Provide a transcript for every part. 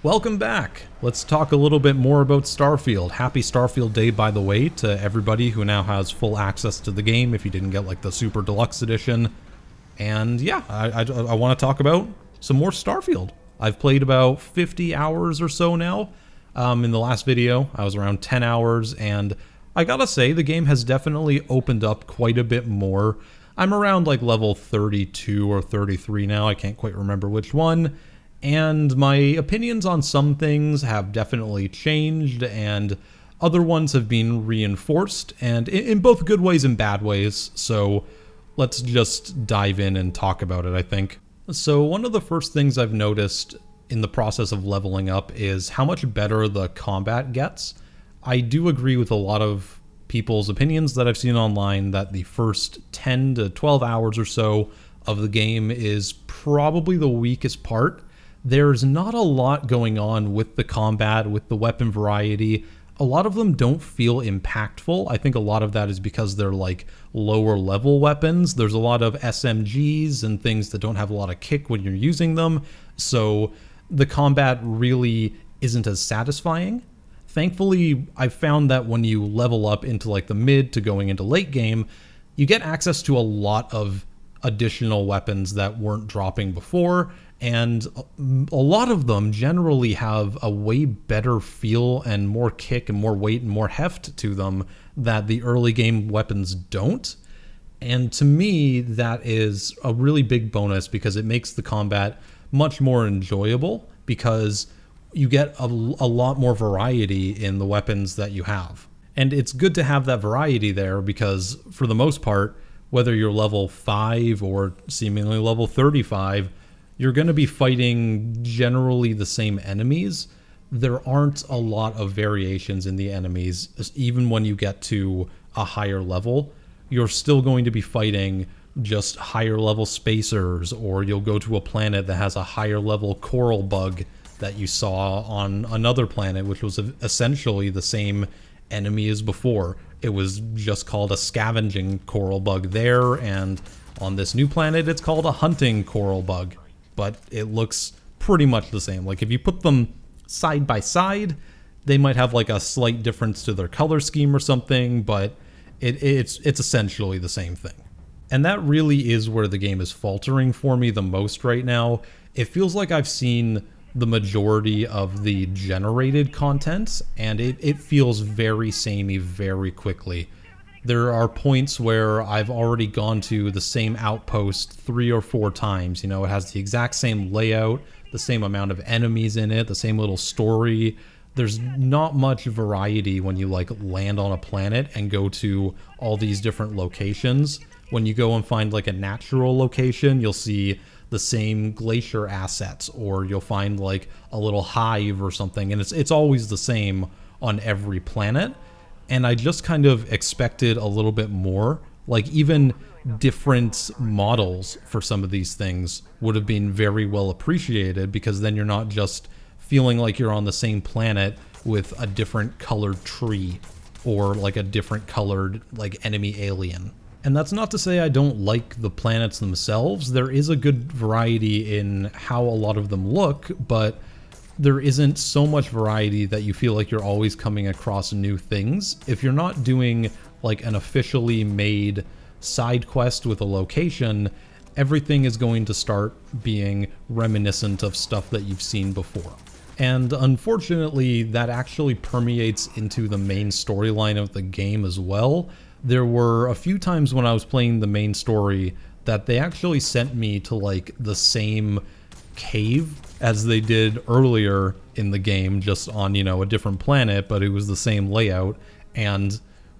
Welcome back. Let's talk a little bit more about Starfield. Happy Starfield Day, by the way, to everybody who now has full access to the game if you didn't get like the Super Deluxe Edition. And yeah, I want to talk about some more Starfield. I've played about 50 hours or so now. In the last video, I was around 10 hours, and I gotta say, the game has definitely opened up quite a bit more. I'm around like level 32 or 33 now, I can't quite remember which one. And my opinions on some things have definitely changed, and other ones have been reinforced, and in both good ways and bad ways, so let's just dive in and talk about it, I think. So one of the first things I've noticed in the process of leveling up is how much better the combat gets. I do agree with a lot of people's opinions that I've seen online that the first 10 to 12 hours or so of the game is probably the weakest part. There's not a lot going on with the combat, with the weapon variety. A lot of them don't feel impactful. I think a lot of that is because they're like lower level weapons. There's a lot of SMGs and things that don't have a lot of kick when you're using them. So the combat really isn't as satisfying. Thankfully, I've found that when you level up into like the mid to going into late game, you get access to a lot of additional weapons that weren't dropping before, and a lot of them generally have a way better feel and more kick and more weight and more heft to them that the early game weapons don't. And to me, that is a really big bonus because it makes the combat much more enjoyable because you get a lot more variety in the weapons that you have. And it's good to have that variety there because for the most part, whether you're level 5 or seemingly level 35, you're going to be fighting generally the same enemies. There aren't a lot of variations in the enemies. Even when you get to a higher level, you're still going to be fighting just higher level spacers, or you'll go to a planet that has a higher level coral bug that you saw on another planet, which was essentially the same enemy as before. It was just called a scavenging coral bug there, and on this new planet it's called a hunting coral bug. But it looks pretty much the same. Like if you put them side by side, they might have like a slight difference to their color scheme or something, but it's essentially the same thing. And that really is where the game is faltering for me the most right now. It feels like I've seen the majority of the generated content, and it feels very samey very quickly. There are points where I've already gone to the same outpost 3 or 4 times. You know, it has the exact same layout, the same amount of enemies in it, the same little story. There's not much variety when you like land on a planet and go to all these different locations. When you go and find like a natural location, you'll see the same glacier assets, or you'll find like a little hive or something, and it's always the same on every planet. And I just kind of expected a little bit more, like even different models for some of these things would have been very well appreciated, because then you're not just feeling like you're on the same planet with a different colored tree or like a different colored like enemy alien. And that's not to say I don't like the planets themselves. There is a good variety in how a lot of them look, but there isn't so much variety that you feel like you're always coming across new things. If you're not doing like an officially made side quest with a location, everything is going to start being reminiscent of stuff that you've seen before. And unfortunately, that actually permeates into the main storyline of the game as well. There were a few times when I was playing the main story that they actually sent me to like the same cave as they did earlier in the game, just on, you know, a different planet, but it was the same layout. And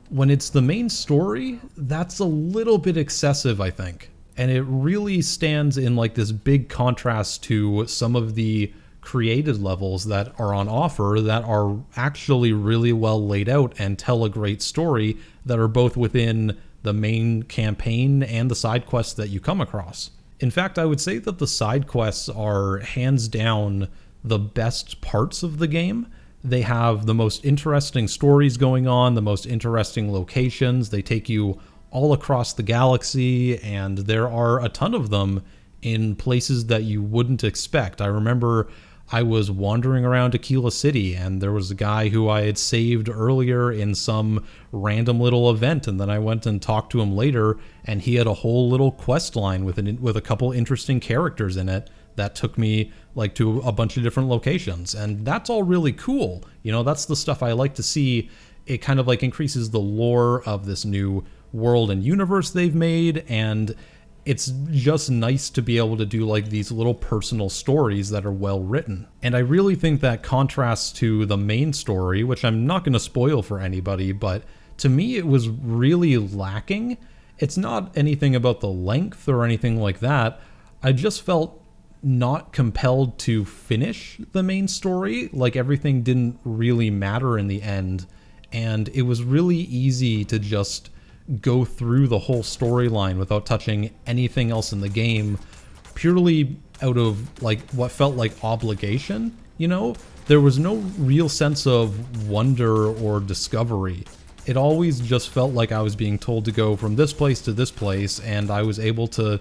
when it's the main story, that's a little bit excessive, I think. And it really stands in like this big contrast to some of the created levels that are on offer that are actually really well laid out and tell a great story, that are both within the main campaign and the side quests that you come across. In fact, I would say that the side quests are hands down the best parts of the game. They have the most interesting stories going on, the most interesting locations. They take you all across the galaxy, and there are a ton of them in places that you wouldn't expect. I remember I was wandering around Tequila City, and there was a guy who I had saved earlier in some random little event, and then I went and talked to him later, and he had a whole little quest line with a couple interesting characters in it that took me like to a bunch of different locations. And that's all really cool. You know, that's the stuff I like to see. It kind of like increases the lore of this new world and universe they've made, and it's just nice to be able to do like these little personal stories that are well written. And I really think that contrasts to the main story, which I'm not going to spoil for anybody, but to me it was really lacking. It's not anything about the length or anything like that. I just felt not compelled to finish the main story. Like everything didn't really matter in the end. And it was really easy to just go through the whole storyline without touching anything else in the game, purely out of like what felt like obligation. You know, there was no real sense of wonder or discovery. It always just felt like I was being told to go from this place to this place, and I was able to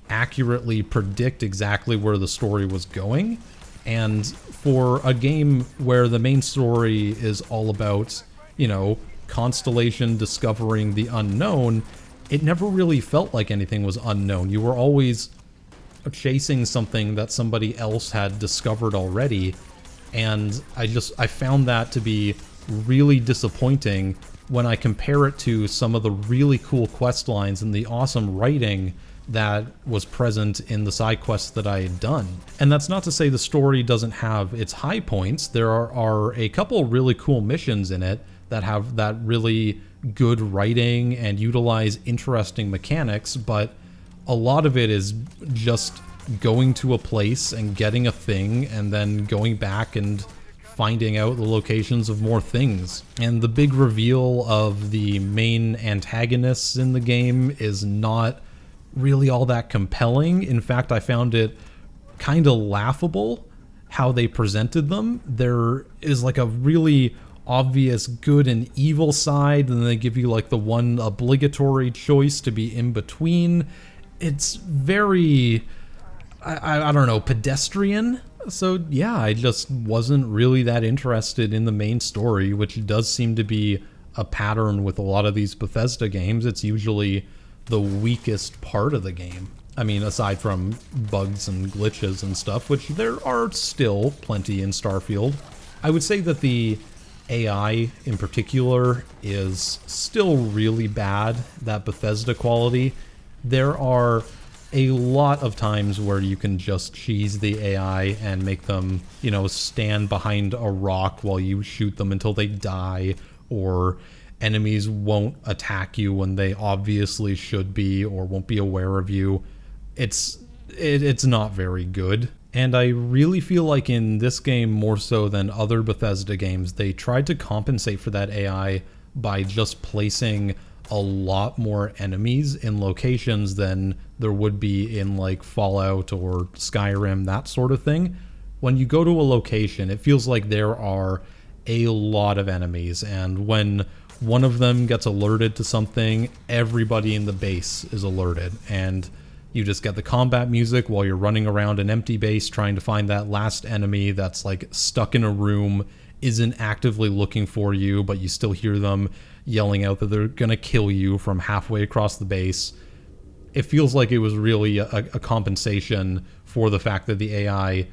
accurately predict exactly where the story was going. And for a game where the main story is all about, you know, Constellation discovering the unknown, it never really felt like anything was unknown. You were always chasing something that somebody else had discovered already, and I found that to be really disappointing when I compare it to some of the really cool quest lines and the awesome writing that was present in the side quests that I had done. And that's not to say the story doesn't have its high points. There are a couple really cool missions in it that have that really good writing and utilize interesting mechanics, but a lot of it is just going to a place and getting a thing and then going back and finding out the locations of more things. And the big reveal of the main antagonists in the game is not really all that compelling. In fact, I found it kind of laughable how they presented them. There is like a really obvious good and evil side, and they give you like the one obligatory choice to be in between. It's very, I don't know, pedestrian. So yeah, I just wasn't really that interested in the main story, which does seem to be a pattern with a lot of these Bethesda games. It's usually the weakest part of the game. I mean, aside from bugs and glitches and stuff, which there are still plenty in Starfield. I would say that the AI in particular is still really bad, that Bethesda quality. There are a lot of times where you can just cheese the AI and make them, you know, stand behind a rock while you shoot them until they die, or enemies won't attack you when they obviously should be or won't be aware of you. It's not very good. And I really feel like in this game, more so than other Bethesda games, they tried to compensate for that AI by just placing a lot more enemies in locations than there would be in like Fallout or Skyrim, that sort of thing. When you go to a location, it feels like there are a lot of enemies, and when one of them gets alerted to something, everybody in the base is alerted, and you just get the combat music while you're running around an empty base trying to find that last enemy that's like stuck in a room, isn't actively looking for you, but you still hear them yelling out that they're gonna kill you from halfway across the base. It feels like it was really a compensation for the fact that the AI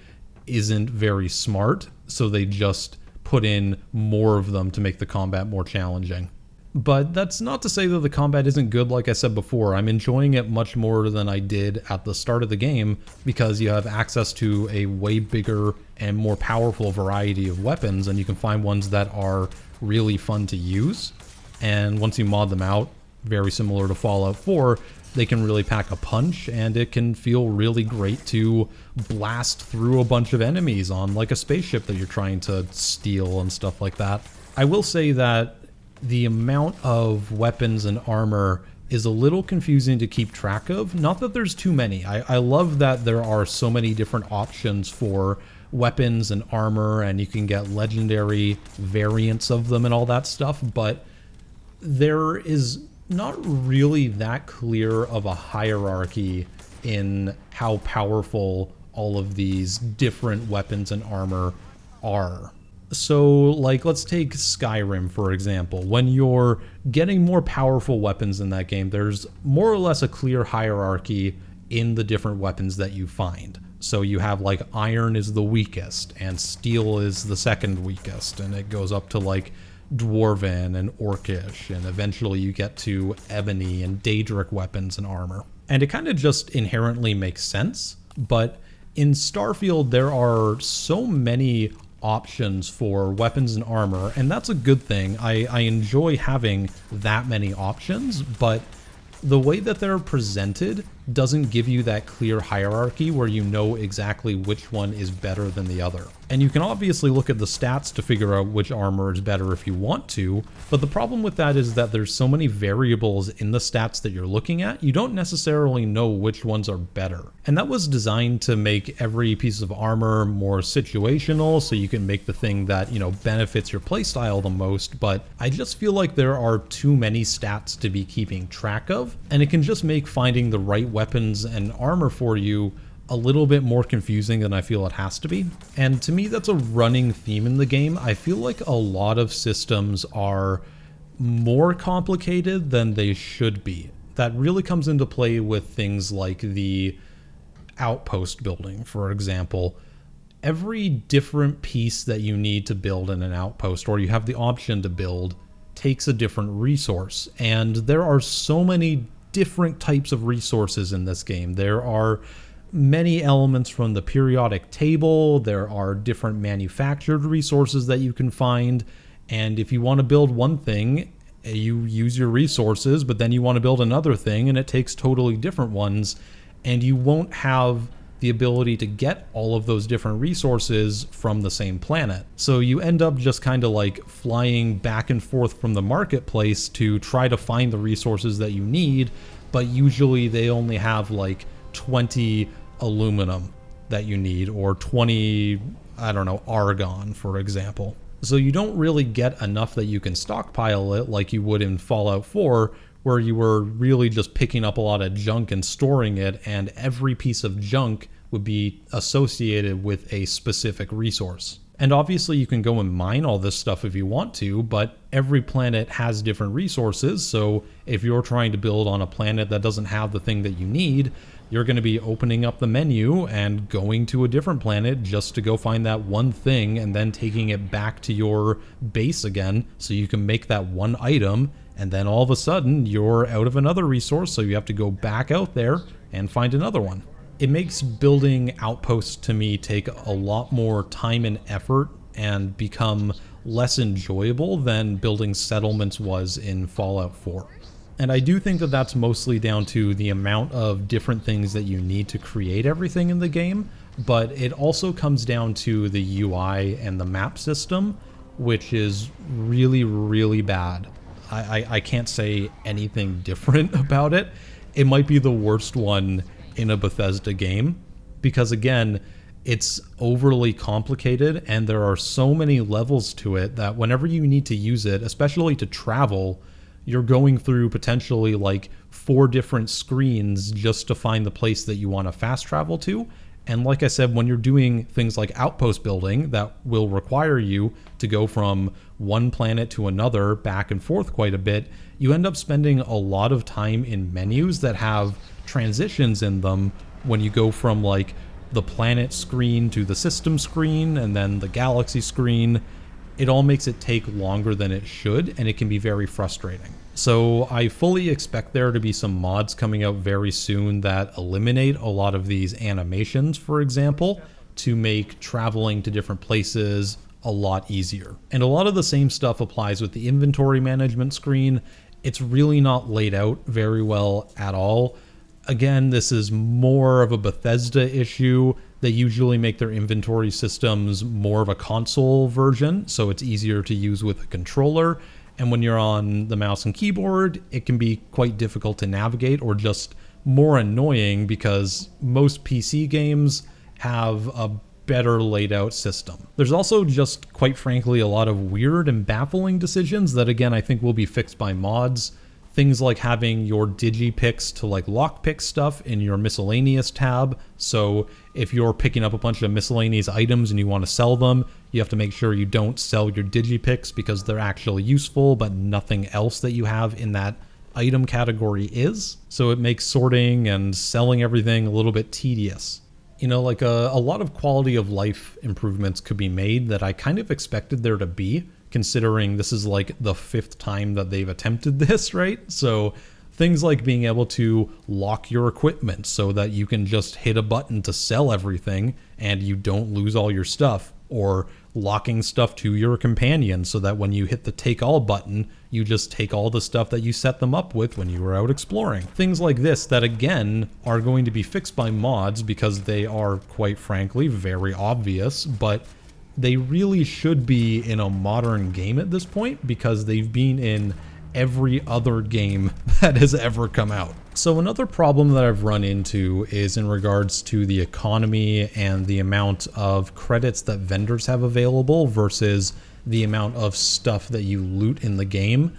isn't very smart, so they just put in more of them to make the combat more challenging. But that's not to say that the combat isn't good. Like I said before, I'm enjoying it much more than I did at the start of the game, because you have access to a way bigger and more powerful variety of weapons, and you can find ones that are really fun to use. And once you mod them out, very similar to Fallout 4, they can really pack a punch, and it can feel really great to blast through a bunch of enemies on like a spaceship that you're trying to steal and stuff like that. I will say that the amount of weapons and armor is a little confusing to keep track of. Not that there's too many. I love that there are so many different options for weapons and armor, and you can get legendary variants of them and all that stuff, but there is not really that clear of a hierarchy in how powerful all of these different weapons and armor are. So, like, let's take Skyrim, for example. When you're getting more powerful weapons in that game, there's more or less a clear hierarchy in the different weapons that you find. So you have, like, iron is the weakest, and steel is the second weakest, and it goes up to, like, dwarven and orcish, and eventually you get to ebony and daedric weapons and armor. And it kind of just inherently makes sense, but in Starfield there are so many options for weapons and armor, and that's a good thing. I enjoy having that many options, but the way that they're presented doesn't give you that clear hierarchy where you know exactly which one is better than the other. And you can obviously look at the stats to figure out which armor is better if you want to, but the problem with that is that there's so many variables in the stats that you're looking at, you don't necessarily know which ones are better. And that was designed to make every piece of armor more situational, so you can make the thing that, you know, benefits your playstyle the most, but I just feel like there are too many stats to be keeping track of, and it can just make finding the right weapons and armor for you a little bit more confusing than I feel it has to be. And to me, that's a running theme in the game. I feel like a lot of systems are more complicated than they should be. That really comes into play with things like the Outpost building, for example. Every different piece that you need to build in an outpost, or you have the option to build, takes a different resource. And there are so many different types of resources in this game. There are many elements from the periodic table, there are different manufactured resources that you can find, and if you want to build one thing, you use your resources, but then you want to build another thing and it takes totally different ones, and you won't have the ability to get all of those different resources from the same planet. So you end up just kind of like flying back and forth from the marketplace to try to find the resources that you need, but usually they only have like 20 aluminum that you need, or 20, I don't know, argon, for example. So you don't really get enough that you can stockpile it like you would in Fallout 4, where you were really just picking up a lot of junk and storing it, and every piece of junk would be associated with a specific resource. And obviously you can go and mine all this stuff if you want to, but every planet has different resources, so if you're trying to build on a planet that doesn't have the thing that you need, you're going to be opening up the menu and going to a different planet just to go find that one thing and then taking it back to your base again so you can make that one item, and then all of a sudden you're out of another resource, so you have to go back out there and find another one. It makes building outposts to me take a lot more time and effort and become less enjoyable than building settlements was in Fallout 4. And I do think that that's mostly down to the amount of different things that you need to create everything in the game, but it also comes down to the UI and the map system, which is really, really bad. I can't say anything different about it. It might be the worst one in a Bethesda game, because again, it's overly complicated and there are so many levels to it that whenever you need to use it, especially to travel, you're going through potentially like 4 different screens just to find the place that you want to fast travel to. And like I said, when you're doing things like outpost building that will require you to go from one planet to another back and forth quite a bit, you end up spending a lot of time in menus that have transitions in them when you go from like the planet screen to the system screen and then the galaxy screen. It all makes it take longer than it should, and it can be very frustrating. So I fully expect there to be some mods coming out very soon that eliminate a lot of these animations, for example, to make traveling to different places a lot easier. And a lot of the same stuff applies with the inventory management screen. It's really not laid out very well at all. Again, this is more of a Bethesda issue. They usually make their inventory systems more of a console version, so it's easier to use with a controller. And when you're on the mouse and keyboard, it can be quite difficult to navigate, or just more annoying, because most PC games have a better laid out system. There's also just, quite frankly, a lot of weird and baffling decisions that, again, I think will be fixed by mods. Things like having your digipicks to like lockpick stuff in your miscellaneous tab. So if you're picking up a bunch of miscellaneous items and you want to sell them, you have to make sure you don't sell your digipicks because they're actually useful, but nothing else that you have in that item category is. So it makes sorting and selling everything a little bit tedious. You know, like a lot of quality of life improvements could be made that I kind of expected there to be, considering this is like the 5th time that they've attempted this, right? So things like being able to lock your equipment so that you can just hit a button to sell everything and you don't lose all your stuff, or locking stuff to your companion so that when you hit the take all button, you just take all the stuff that you set them up with when you were out exploring. Things like this that again are going to be fixed by mods because they are, quite frankly, very obvious, but they really should be in a modern game at this point because they've been in every other game that has ever come out. So another problem that I've run into is in regards to the economy and the amount of credits that vendors have available versus the amount of stuff that you loot in the game.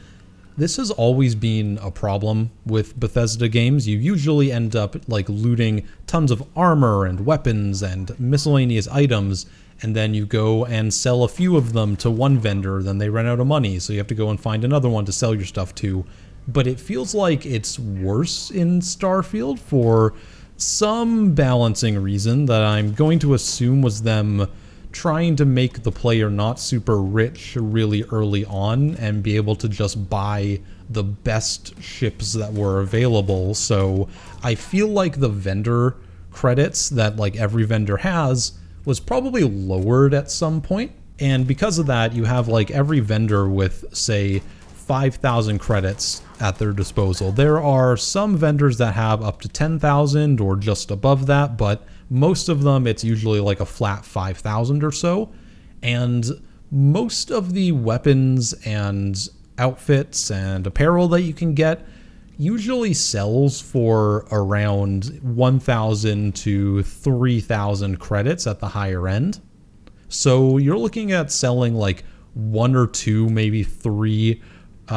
This has always been a problem with Bethesda games. You usually end up like looting tons of armor and weapons and miscellaneous items, and then you go and sell a few of them to one vendor, then they run out of money, so you have to go and find another one to sell your stuff to. But it feels like it's worse in Starfield for some balancing reason that I'm going to assume was them trying to make the player not super rich really early on and be able to just buy the best ships that were available. So I feel like the vendor credits that like every vendor has was probably lowered at some point. And because of that, you have like every vendor with, say, 5,000 credits at their disposal. There are some vendors that have up to 10,000 or just above that, but most of them, it's usually like a flat 5,000 or so. And most of the weapons and outfits and apparel that you can get usually sells for around 1,000 to 3,000 credits at the higher end. So you're looking at selling like 1 or 2, maybe 3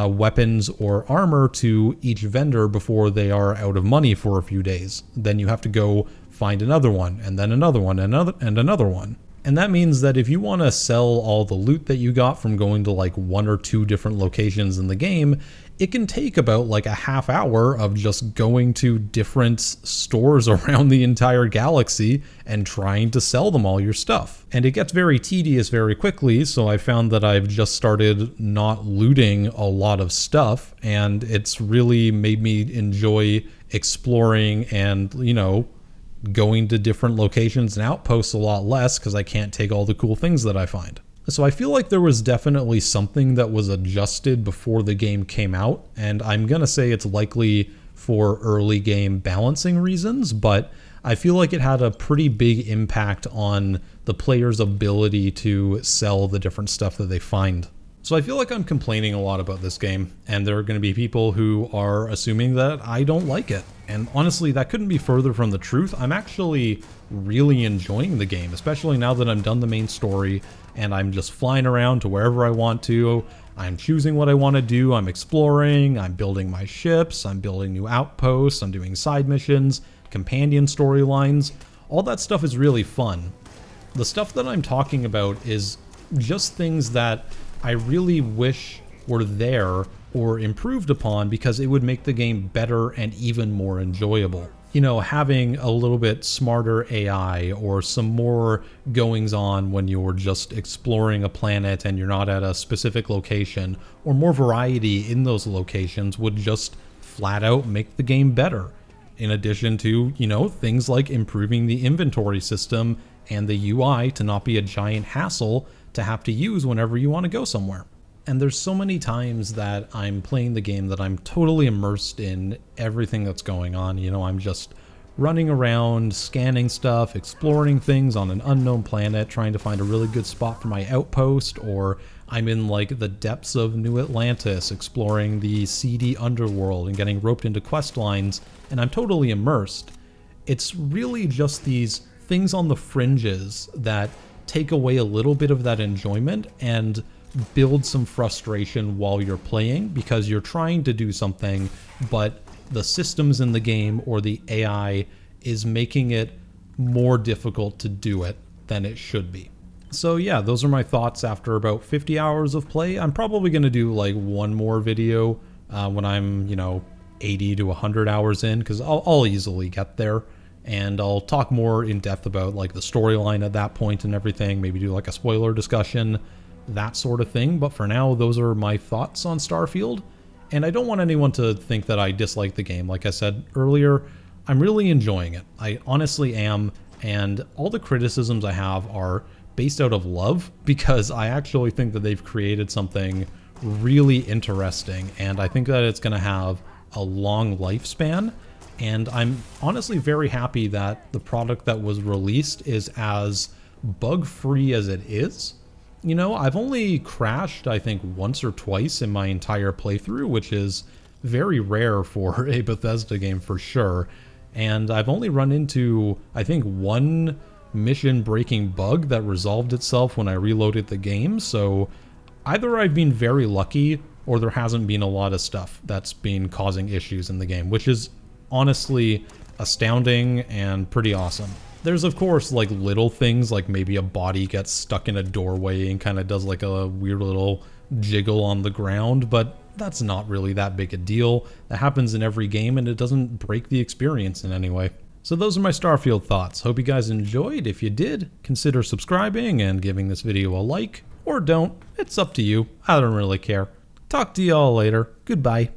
weapons or armor to each vendor before they are out of money for a few days. Then you have to go find another one, and then another one, and another one. And that means that if you want to sell all the loot that you got from going to like 1 or 2 different locations in the game, it can take about like a half hour of just going to different stores around the entire galaxy and trying to sell them all your stuff. And it gets very tedious very quickly, so I found that I've just started not looting a lot of stuff, and it's really made me enjoy exploring and, you know, going to different locations and outposts a lot less because I can't take all the cool things that I find. So I feel like there was definitely something that was adjusted before the game came out, and I'm gonna say it's likely for early game balancing reasons, but I feel like it had a pretty big impact on the player's ability to sell the different stuff that they find. So I feel like I'm complaining a lot about this game, and there are going to be people who are assuming that I don't like it. And honestly, that couldn't be further from the truth. I'm actually really enjoying the game, especially now that I'm done the main story and I'm just flying around to wherever I want to. I'm choosing what I want to do. I'm exploring, I'm building my ships, I'm building new outposts, I'm doing side missions, companion storylines. All that stuff is really fun. The stuff that I'm talking about is just things that I really wish were there or improved upon because it would make the game better and even more enjoyable. You know, having a little bit smarter AI or some more goings on when you're just exploring a planet and you're not at a specific location, or more variety in those locations would just flat out make the game better. In addition to, you know, things like improving the inventory system and the UI to not be a giant hassle to have to use whenever you want to go somewhere. And there's so many times that I'm playing the game that I'm totally immersed in everything that's going on. You know, I'm just running around, scanning stuff, exploring things on an unknown planet, trying to find a really good spot for my outpost, or I'm in like the depths of New Atlantis, exploring the seedy underworld and getting roped into quest lines, and I'm totally immersed. It's really just these things on the fringes that take away a little bit of that enjoyment and build some frustration while you're playing because you're trying to do something, but the systems in the game or the AI is making it more difficult to do it than it should be. So yeah, those are my thoughts after about 50 hours of play. I'm probably going to do like one more video when I'm, 80 to 100 hours in, because I'll easily get there. And I'll talk more in depth about like the storyline at that point and everything, maybe do like a spoiler discussion, that sort of thing. But for now, those are my thoughts on Starfield. And I don't want anyone to think that I dislike the game. Like I said earlier, I'm really enjoying it. I honestly am. And all the criticisms I have are based out of love, because I actually think that they've created something really interesting. And I think that it's going to have a long lifespan. And I'm honestly very happy that the product that was released is as bug-free as it is. I've only crashed, I think, once or twice in my entire playthrough, which is very rare for a Bethesda game for sure. And I've only run into, I think, one mission-breaking bug that resolved itself when I reloaded the game. So either I've been very lucky or there hasn't been a lot of stuff that's been causing issues in the game, which is honestly astounding and pretty awesome. There's of course like little things, like maybe a body gets stuck in a doorway and kind of does like a weird little jiggle on the ground, but that's not really that big a deal. That happens in every game and it doesn't break the experience in any way. So those are my Starfield thoughts. Hope you guys enjoyed. If you did, consider subscribing and giving this video a like, or don't. It's up to you. I don't really care. Talk to y'all later. Goodbye.